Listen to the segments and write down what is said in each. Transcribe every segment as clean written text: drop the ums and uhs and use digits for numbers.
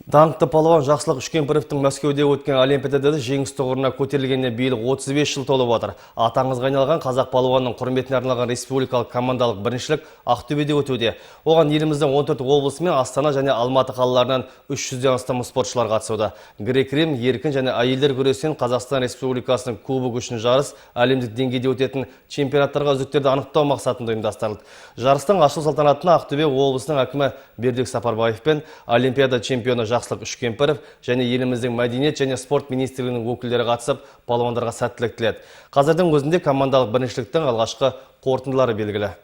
Даңқты палуан Жақсылық Үшкемпіровтің Мәскеуде өткен Олимпиадада жеңіс тұғырына көтерілгеніне биыл 35 жыл толып отыр. Атаңызға айналған қазақ палуанның құрметіне арналған республикалық командалық біріншілік Ақтөбеде өтуде. Оған еліміздің 14 облысы мен Астана және Алматы қалаларынан 300-ден астам спортшылар қатысуда. Грек-рим, еркін және әйелдер күресінен Қазақстан Республикасының кубогы үшін жарыс әлемдік деңгейде өтетін чемпионаттарға үздіктерді анықтау мақсатында ұйымдастырылды. Жарыстың ашылу салтанатына Ақтөбе облысының әкімі Бердібек Сапарбаев пен Олимпиада чемпионы Жақсылық Үшкемпіров және еліміздің мәдениет және спорт министрлігінің өкілдері қатысып, палуандарға сәттілік тіледі. Қазірдің өзінде командалық біріншіліктің алғашқы қорытындылары белгілі.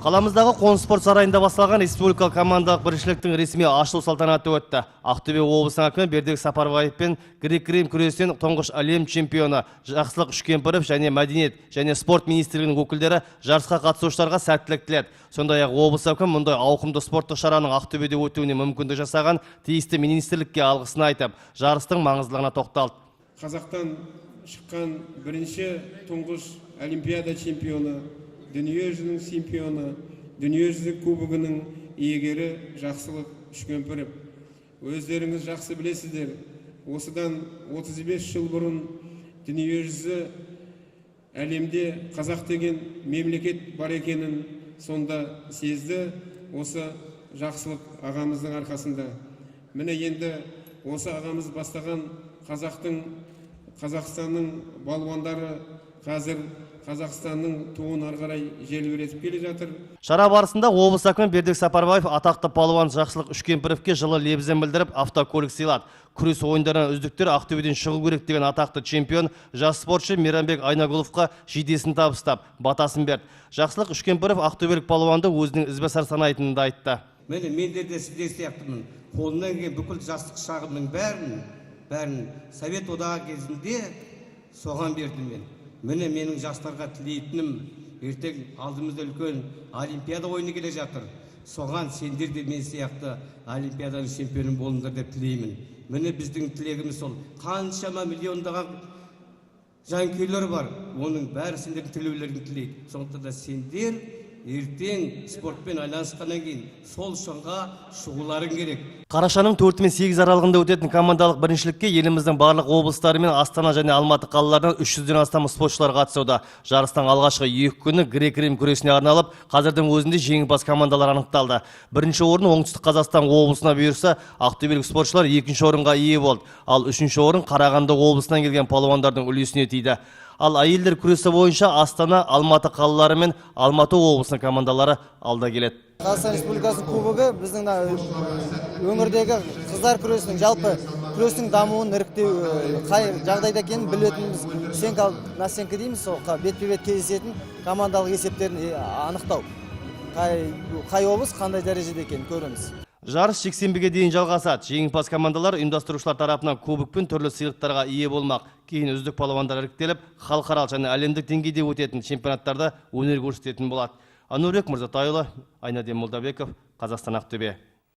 Қаламыздағы Қоныс спорт сарайында басталған республикалық командалық біріншіліктің ресми ашылу салтанаты өтті. Ақтөбе облысының әкімі Бердібек Сапарбаев пен грек-рим күресінен тұңғыш әлем чемпионы Жақсылық Үшкемпіров және мәдениет және спорт министрлігінің өкілдері жарысқа қатысушыларға сәттілік тіледі. Сондай-ақ облыс әкімі мұндай ауқымды спорттық шараның Ақтөбеде өтуіне мүмкіндік жасаған тиісті министрлікке алғысын айтып, жарыстың маңыздылығына тоқталды. Қазақтан шыққан бірінші тұңғыш олимпиада чемпионы, дүниежүзінің чемпионы, дүниежүзілік кубогының иегері Жақсылық Үшкемпіров. Өздеріңіз жақсы білесіздер, осыдан 35 жыл бұрын дүниежүзі әлемде қазақ деген мемлекет бар екенін сонда сезді, осы Жақсылық ағамыздың арқасында. Міне енді осы ағамыз бастаған Қазақстанның балуандары қазір Қазақстанның туын арғарай желбіретіп келе жатыр. Шара барысында облыс әкімі Бердібек Сапарбаев атақты палуан Жақсылық Үшкемпіровке жылы лебізін білдіріп автокөлік сыйлады. Күрес ойындарынан үздіктер Ақтөбеден шығу керек деген атақты чемпион жас спортшы Мейрамбек Айнагуловқа жейдесін табыстап, батасын берді. Жақсылық Үшкемпіров ақтөбелік палуанды өзінің ізбасар санайтынын да айтты. Мені менде де сіздер сияқтымын. Қолынан келген бүкіл жастық шағымның бәрін Совет одағы кезінде соған бердім мен. Міне менің жастарға тілейтінім, ертең алдымызда үлкен олимпиада ойыны келе жатыр. Соған сендер де мен сияқты олимпиаданың чемпионы болыңдар деп тілеймін. Міне біздің тілегіміз сол. Қаншама миллиондаған жанкүйерлер бар. Оның бәрі сендердің тілеулерін тілейді. Сондықтан да сендер ертең спортпен айланысқаннан кейін сол шыңға шығуларың керек. Қарашаның 4 мен 8 аралығында өтетін командалық біріншілікке еліміздің барлық облыстары мен Астана және Алматы қалаларынан 300-ден астам спортшылар қатысуда. Жарыстың алғашқы 2 күні грек-рим күресіне арналып, қазірдің өзінде жеңімпаз командалар анықталды. Бірінші орын оңтүстік Қазақстан облысына бұйырса, ақтөбелік спортшылар 2-ші орынға ие болды. Ал 3-ші орын Қарағанды облысынан келген палуандардың үлесіне тиді. Ал әйелдер күресі бойынша Астана, Алматы қалалары мен Алматы облысының командалары алда келеді. Қазақстан Республикасының кубогы біздің өңірдегі қыздар күресінің жалпы күрестің дамуын іріктеу қай жағдайда екенін білетініміз насенкі дейміз, бетпе-бет кездесетін командалық есептерін анықтау. Қай облыс қандай дәрежеде екенін көреміз. Жарыс жексенбіге дейін жалғасады. Жеңімпаз командалар ұйымдастырушылар тарапынан кубок пен түрлі сыйлықтарға ие болмақ. Кейін үздік палуандар іріктеліп, халықаралық және әлемдік деңгейде өтетін чемпионаттарда өнер көрсететін болады. Анурбек Мырзатайұлы, Айнадин Молдабеков, Қазақстан, Ақтөбе.